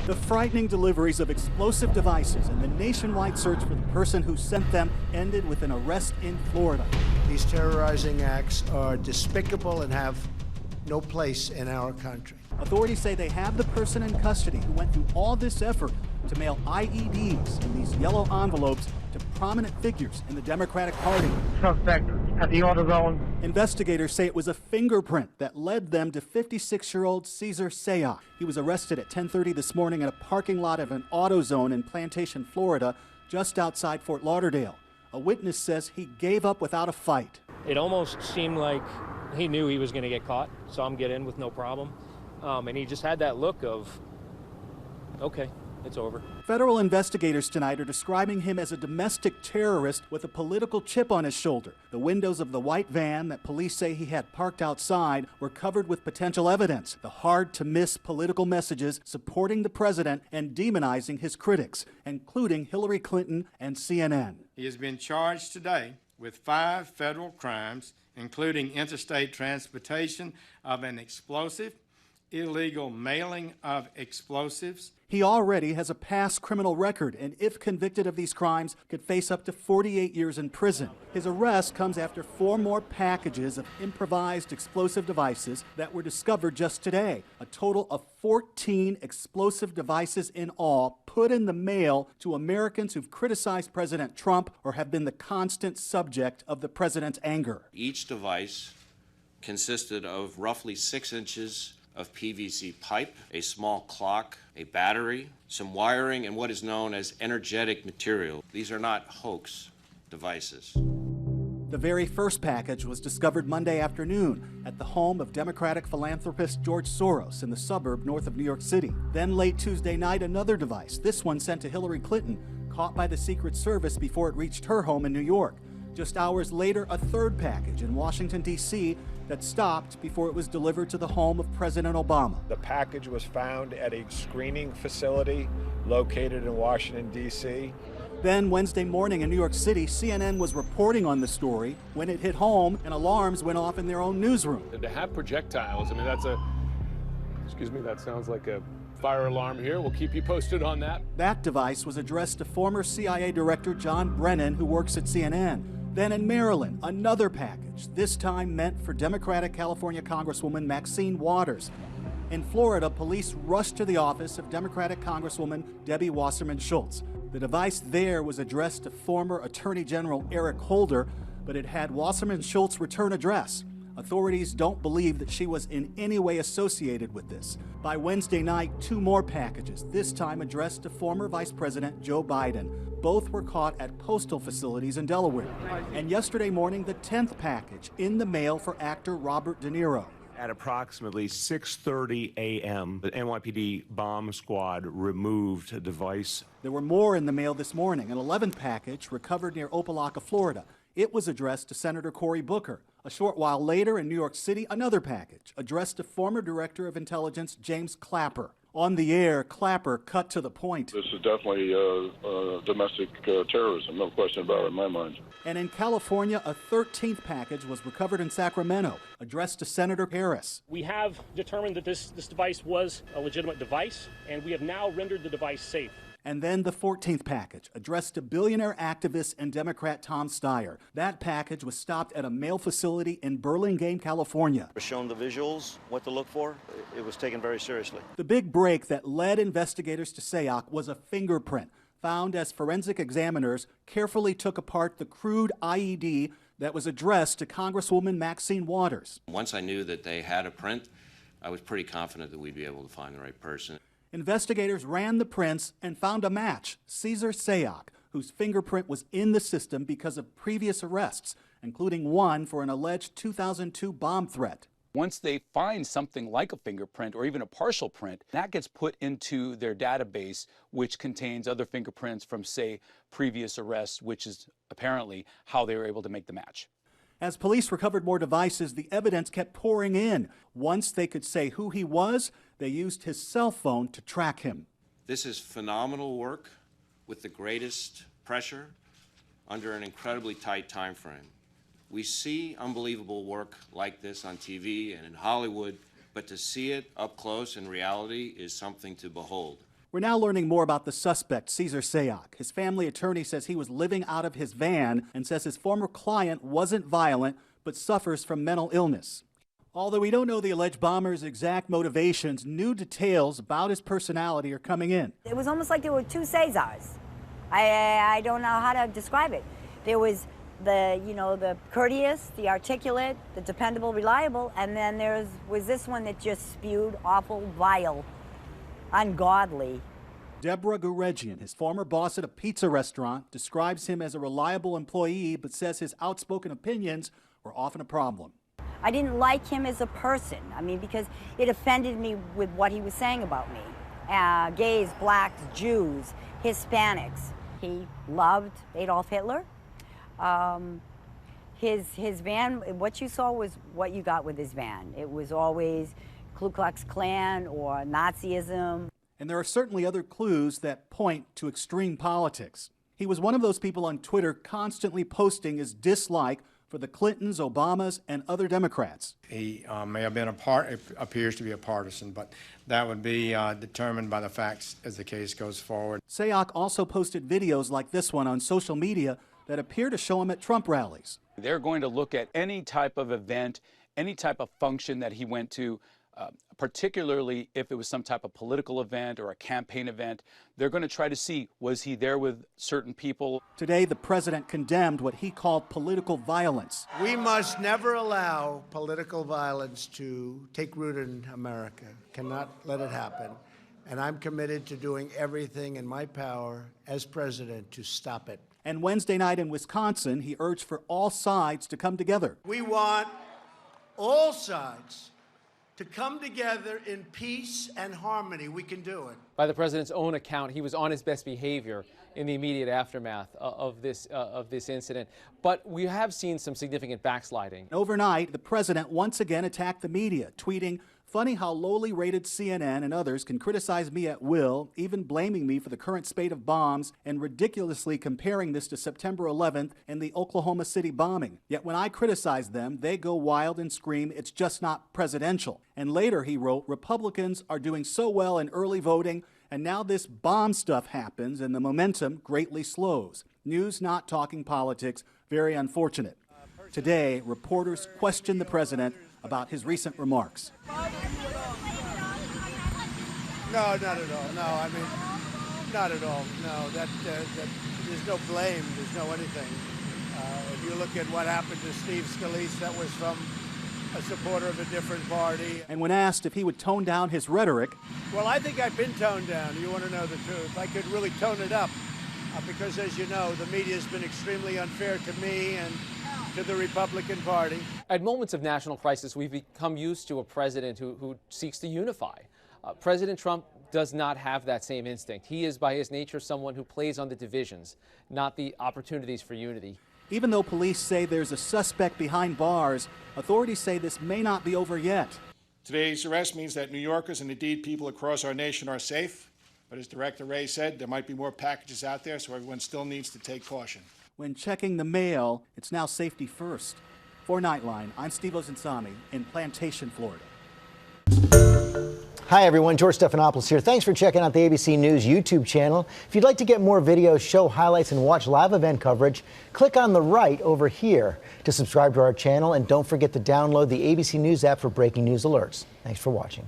The frightening deliveries of explosive devices and the nationwide search for the person who sent them ended with an arrest in Florida. These terrorizing acts are despicable and have no place in our country. Authorities say they have the person in custody who went through all this effort to mail IEDs in these yellow envelopes to prominent figures in the Democratic Party. Suspect at the AutoZone. Investigators say it was a fingerprint that led them to 56-year-old Cesar Sayoc. He was arrested at 10:30 this morning in a parking lot of an AutoZone in Plantation, Florida, just outside Fort Lauderdale. A witness says he gave up without a fight. It almost seemed like he knew he was going to get caught, saw him get in with no problem. And he just had that look of, okay, it's over. Federal investigators tonight are describing him as a domestic terrorist with a political chip on his shoulder. The windows of the white van that police say he had parked outside were covered with potential evidence, the hard-to-miss political messages supporting the president and demonizing his critics, including Hillary Clinton and CNN. He has been charged today with 5 federal crimes, including interstate transportation of an explosive, illegal mailing of explosives. He already has a past criminal record, and if convicted of these crimes, could face up to 48 years in prison. His arrest comes after 4 more packages of improvised explosive devices that were discovered just today. A total of 14 explosive devices in all put in the mail to Americans who've criticized President Trump or have been the constant subject of the president's anger. Each device consisted of roughly 6 inches of PVC pipe, a small clock, a battery, some wiring, and what is known as energetic material. These are not hoax devices. The very first package was discovered Monday afternoon at the home of Democratic philanthropist George Soros in the suburb north of New York City. Then late Tuesday night, another device, this one sent to Hillary Clinton, caught by the Secret Service before it reached her home in New York. Just hours later, a third package in Washington, D.C. that stopped before it was delivered to the home of President Obama. The package was found at a screening facility located in Washington, D.C. Then Wednesday morning in New York City, CNN was reporting on the story. When it hit home, and alarms went off in their own newsroom. And to have projectiles, I mean, that sounds like a fire alarm here. We'll keep you posted on that. That device was addressed to former CIA Director John Brennan, who works at CNN. Then in Maryland, another package, this time meant for Democratic California Congresswoman Maxine Waters. In Florida, police rushed to the office of Democratic Congresswoman Debbie Wasserman Schultz. The device there was addressed to former Attorney General Eric Holder, but it had Wasserman Schultz's return address. Authorities don't believe that she was in any way associated with this. By Wednesday night, 2 more packages, this time addressed to former Vice President Joe Biden. Both were caught at postal facilities in Delaware. And yesterday morning, the 10th package in the mail for actor Robert De Niro. At approximately 6:30 a.m., the NYPD bomb squad removed a device. There were more in the mail this morning. An 11th package recovered near Opelika, Florida. It was addressed to Senator Cory Booker. A short while later in New York City, another package addressed to former Director of Intelligence James Clapper. On the air, Clapper cut to the point. This is definitely domestic terrorism, no question about it in my mind. And in California, a 13th package was recovered in Sacramento, addressed to Senator Harris. We have determined that this device was a legitimate device, and we have now rendered the device safe. And then the 14th package, addressed to billionaire activist and Democrat Tom Steyer. That package was stopped at a mail facility in Burlingame, California. We're shown the visuals, what to look for. It was taken very seriously. The big break that led investigators to Sayoc was a fingerprint, found as forensic examiners carefully took apart the crude IED that was addressed to Congresswoman Maxine Waters. Once I knew that they had a print, I was pretty confident that we'd be able to find the right person. Investigators ran the prints and found a match, Cesar Sayoc, whose fingerprint was in the system because of previous arrests, including one for an alleged 2002 bomb threat. Once they find something like a fingerprint or even a partial print, that gets put into their database, which contains other fingerprints from, say, previous arrests, which is apparently how they were able to make the match. As police recovered more devices, the evidence kept pouring in. Once they could say who he was, they used his cell phone to track him. This is phenomenal work with the greatest pressure under an incredibly tight time frame. We see unbelievable work like this on TV and in Hollywood, but to see it up close in reality is something to behold. We're now learning more about the suspect, Cesar Sayoc. His family attorney says he was living out of his van and says his former client wasn't violent but suffers from mental illness. Although we don't know the alleged bomber's exact motivations, new details about his personality are coming in. It was almost like there were two Cesars. I don't know how to describe it. There was the courteous, the articulate, the dependable, reliable, and then there was this one that just spewed awful, vile, ungodly. Deborah Guregian, his former boss at a pizza restaurant, describes him as a reliable employee but says his outspoken opinions were often a problem. I didn't like him as a person, because it offended me with what he was saying about me. Gays, blacks, Jews, Hispanics. He loved Adolf Hitler. His van, what you saw was what you got with his van. It was always Ku Klux Klan or Nazism. And there are certainly other clues that point to extreme politics. He was one of those people on Twitter constantly posting his dislike for the Clintons, Obamas, and other Democrats. He may have been appears to be a partisan, but that would be determined by the facts as the case goes forward. Sayoc also posted videos like this one on social media that appear to show him at Trump rallies. They're going to look at any type of event, any type of function that he went to, particularly if it was some type of political event or a campaign event. They're going to try to see, was he there with certain people? Today, the president condemned what he called political violence. We must never allow political violence to take root in America. Cannot let it happen. And I'm committed to doing everything in my power as president to stop it. And Wednesday night in Wisconsin, he urged for all sides to come together. We want all sides to come together in peace and harmony. We can do it. By the president's own account, he was on his best behavior in the immediate aftermath of this incident. But we have seen some significant backsliding. Overnight, the president once again attacked the media, tweeting, "Funny how lowly rated CNN and others can criticize me at will, even blaming me for the current spate of bombs and ridiculously comparing this to September 11th and the Oklahoma City bombing. Yet when I criticize them, they go wild and scream, it's just not presidential." And later he wrote, "Republicans are doing so well in early voting, and now this bomb stuff happens and the momentum greatly slows. News not talking politics, very unfortunate." Today, reporters question the president about his recent remarks. No, not at all. No, not at all. No, that there's no blame. There's no anything. If you look at what happened to Steve Scalise, that was from a supporter of a different party. And when asked if he would tone down his rhetoric, well, I think I've been toned down. You want to know the truth? I could really tone it up because, as you know, the media has been extremely unfair to me and to the Republican Party. At moments of national crisis, we've become used to a president who seeks to unify. President Trump does not have that same instinct. He is, by his nature, someone who plays on the divisions, not the opportunities for unity. Even though police say there's a suspect behind bars, authorities say this may not be over yet. Today's arrest means that New Yorkers and indeed people across our nation are safe. But as Director Wray said, there might be more packages out there, so everyone still needs to take caution. When checking the mail, it's now safety first. For Nightline, I'm Steve Ozinsami in Plantation, Florida. Hi everyone, George Stephanopoulos here. Thanks for checking out the ABC News YouTube channel. If you'd like to get more videos, show highlights, and watch live event coverage, click on the right over here to subscribe to our channel, and don't forget to download the ABC News app for breaking news alerts. Thanks for watching.